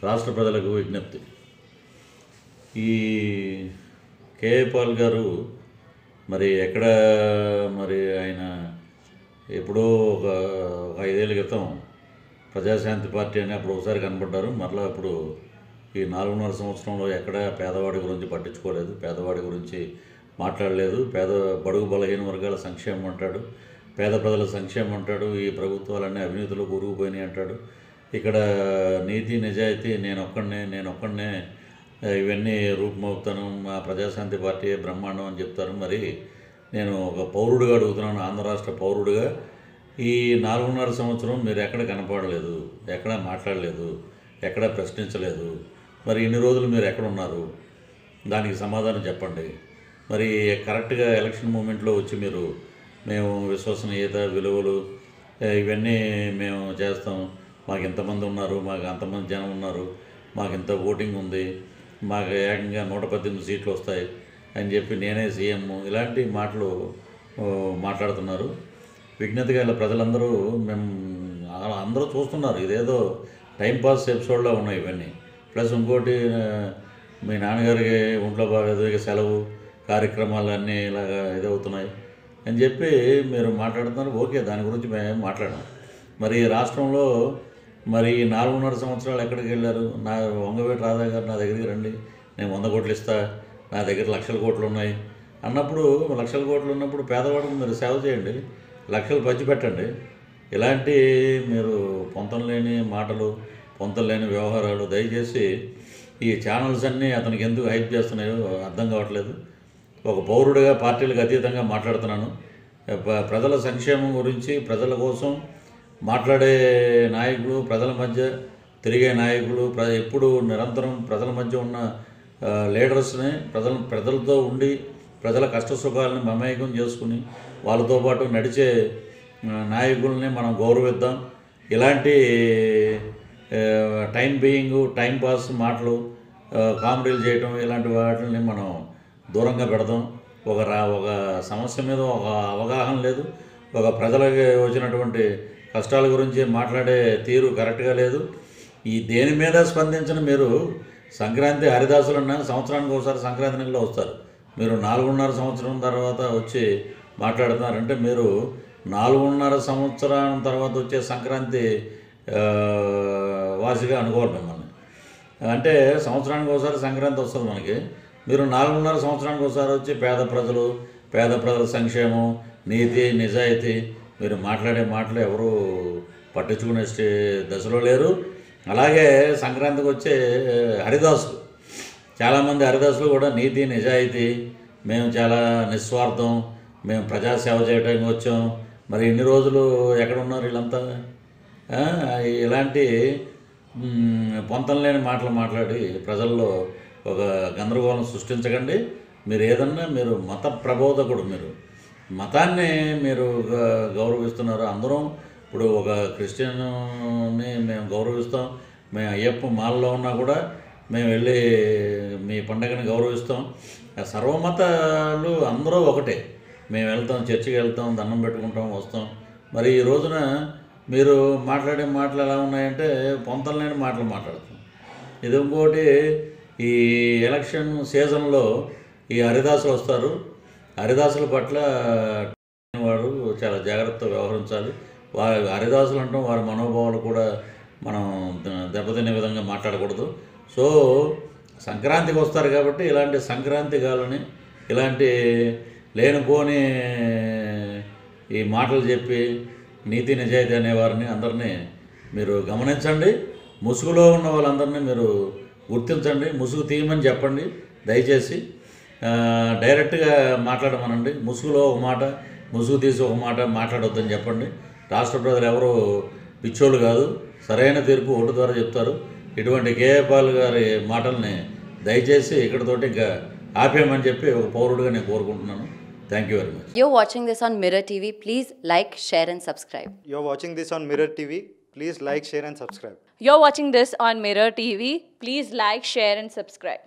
రాష్ట్ర ప్రజలకు విజ్ఞప్తి. ఈ కేఏ పాల్ గారు మరి ఎక్కడ మరి ఆయన ఎప్పుడో ఒక 5 ఏళ్ల క్రితం ప్రజాశాంతి పార్టీ అని అప్పుడు ఒకసారి కనపడ్డారు. మరలా ఇప్పుడు ఈ 4.5 సంవత్సరంలో ఎక్కడ పేదవాడి గురించి పట్టించుకోలేదు, పేదవాడి గురించి మాట్లాడలేదు. బడుగు బలహీన వర్గాల సంక్షేమం అంటాడు, పేద ప్రజల సంక్షేమం అంటాడు, ఈ ప్రభుత్వాలన్నీ అవినీతిలో కూరుకుపోయినాయి అంటాడు. ఇక్కడ నీతి నిజాయితీ నేనొక్కడనే ఇవన్నీ రూపమవుతాను, మా ప్రజాశాంతి పార్టీ బ్రహ్మాండం అని చెప్తారు. మరి నేను ఒక పౌరుడిగా అడుగుతున్నాను, ఆంధ్ర రాష్ట్ర పౌరుడిగా, ఈ 4.5 సంవత్సరం మీరు ఎక్కడ కనపడలేదు, ఎక్కడ మాట్లాడలేదు, ఎక్కడ ప్రశ్నించలేదు. మరి ఇన్ని రోజులు మీరు ఎక్కడున్నారు? దానికి సమాధానం చెప్పండి. మరి కరెక్ట్గా ఎలక్షన్ మూమెంట్లో వచ్చి మీరు మేము విశ్వసనీయత, విలువలు ఇవన్నీ మేము చేస్తాం, మాకు ఇంతమంది ఉన్నారు, మాకు అంతమంది జనం ఉన్నారు, మాకు ఇంత ఓటింగ్ ఉంది, మాకు ఏకంగా 118 సీట్లు వస్తాయి అని చెప్పి నేనే సీఎం, ఇలాంటి మాటలు మాట్లాడుతున్నారు. విజ్ఞతగా ఇలా ప్రజలందరూ అందరూ చూస్తున్నారు. ఇదేదో టైంపాస్ ఎపిసోడ్లో ఉన్నాయి ఇవన్నీ. ప్లస్ ఇంకోటి, మీ నాన్నగారికి ఒంట్లో బాగాలేదు, ఇక సెలవు కార్యక్రమాలు అన్నీ ఇలాగా ఇదవుతున్నాయి అని చెప్పి మీరు మాట్లాడుతున్నారు. ఓకే, దాని గురించి మేము మాట్లాడాం. మరి రాష్ట్రంలో మరి 4.5 సంవత్సరాలు ఎక్కడికి వెళ్ళారు? వంగవీటి రాధా గారు నా దగ్గరికి రండి, నేను 100 కోట్లు ఇస్తా, నా దగ్గర లక్షల కోట్లు ఉన్నాయి అన్నప్పుడు, లక్షల కోట్లు ఉన్నప్పుడు పేదవాడికి మీరు సేవ చేయండి, లక్షలు పంచి పెట్టండి. ఇలాంటి మీరు పొంతం లేని మాటలు, పొంతం లేని వ్యవహారాలు దయచేసి ఈ ఛానల్స్ అన్నీ అతనికి ఎందుకు హైప్ చేస్తున్నాయో అర్థం కావట్లేదు. ఒక పౌరుడిగా పార్టీలకు అతీతంగా మాట్లాడుతున్నాను. ప్రజల సంక్షేమం గురించి, ప్రజల కోసం మాట్లాడే నాయకులు, ప్రజల మధ్య తిరిగే నాయకులు, ఎప్పుడు నిరంతరం ప్రజల మధ్య ఉన్న లీడర్స్ని, ప్రజలతో ఉండి ప్రజల కష్ట సుఖాలను మమేకం చేసుకుని వాళ్ళతో పాటు నడిచే నాయకుల్ని మనం గౌరవిద్దాం. ఇలాంటి టైం పాస్ మాటలు, కామెడీలు చేయటం, ఇలాంటి వాటిని మనం దూరంగా పెడదాం. ఒక సమస్య మీద ఒక అవగాహన లేదు, ఒక ప్రజలకి వచ్చినటువంటి కష్టాల గురించి మాట్లాడే తీరు కరెక్ట్గా లేదు. ఈ దేని మీద స్పందించిన మీరు సంక్రాంతి హరిదాసులన్నా సంవత్సరానికి ఒకసారి సంక్రాంతి నెలలో వస్తారు, మీరు 4.5 సంవత్సరం తర్వాత వచ్చి మాట్లాడుతున్నారంటే మీరు 4.5 సంవత్సరం తర్వాత వచ్చే సంక్రాంతి వాసిగా అనుకోవాలి మిమ్మల్ని. అంటే సంవత్సరానికి ఒకసారి సంక్రాంతి వస్తుంది మనకి, మీరు 4.5 సంవత్సరానికి ఒకసారి వచ్చి పేద ప్రజల సంక్షేమం, నీతి నిజాయితీ మీరు మాట్లాడే మాటలు ఎవరు పట్టించుకునే దశలో లేరు. అలాగే సంక్రాంతికి వచ్చే హరిదాసులు, చాలామంది హరిదాసులు కూడా నీతి నిజాయితీ, మేము చాలా నిస్వార్థం, మేము ప్రజాసేవ చేయడానికి వచ్చాం. మరి ఇన్ని రోజులు ఎక్కడున్నారు వీళ్ళంతా? ఇలాంటి పొంతం లేని మాటలు మాట్లాడి ప్రజల్లో ఒక గందరగోళం సృష్టించకండి. మీరు మత ప్రబోధకుడు, మీరు మతాన్ని మీరు గౌరవిస్తున్నారు. అందరం ఇప్పుడు ఒక క్రిస్టియన్ని మేము గౌరవిస్తాం, మేము అయ్యప్ప మాలలో ఉన్నా కూడా మేము వెళ్ళి మీ పండగని గౌరవిస్తాం. సర్వమతాలు అందరూ ఒకటే, మేము వెళ్తాం, చర్చికి వెళ్తాం, దండం పెట్టుకుంటాం, వస్తాం. మరి ఈ రోజున మీరు మాట్లాడే మాటలు ఎలా ఉన్నాయంటే పొంతం లేని మాటలు మాట్లాడుతాం. ఇది ఇంకోటి, ఈ ఎలక్షన్ సీజన్లో ఈ హరిదాసులు వస్తారు. హరిదాసుల పట్ల వాడు చాలా జాగ్రత్తగా వ్యవహరించాలి. హరిదాసులు అంటాం, వారి మనోభావాలు కూడా మనం దెబ్బతినే విధంగా మాట్లాడకూడదు. సో సంక్రాంతికి వస్తారు కాబట్టి ఇలాంటి సంక్రాంతి గాలని, ఇలాంటి లేనిపోని ఈ మాటలు చెప్పి నీతి నిజాయితీ అనేవారిని అందరినీ మీరు గమనించండి. ముసుగులో ఉన్న వాళ్ళందరినీ మీరు గుర్తించండి, ముసుగు తీయమని చెప్పండి దయచేసి. డైరెక్ట్గా మాట్లాడమనండి. ముసుగులో ఒక మాట, ముసుగు తీసి ఒక మాట మాట్లాడొద్దని చెప్పండి. రాష్ట్ర ప్రజలు ఎవరు పిచ్చోళ్ళు కాదు, సరైన తీర్పు ఓటు ద్వారా చెప్తారు. ఇటువంటి కేఏ పాల్ గారి మాటల్ని దయచేసి ఇక్కడితోటి ఇంకా ఆపేయమని చెప్పి ఒక పౌరుడిగా నేను కోరుకుంటున్నాను. Thank you very much. You're watching this on Mirror TV. Please like, share and subscribe. You're watching this on Mirror TV. Please like, share and subscribe. You're watching this on Mirror TV. Please like, share and subscribe.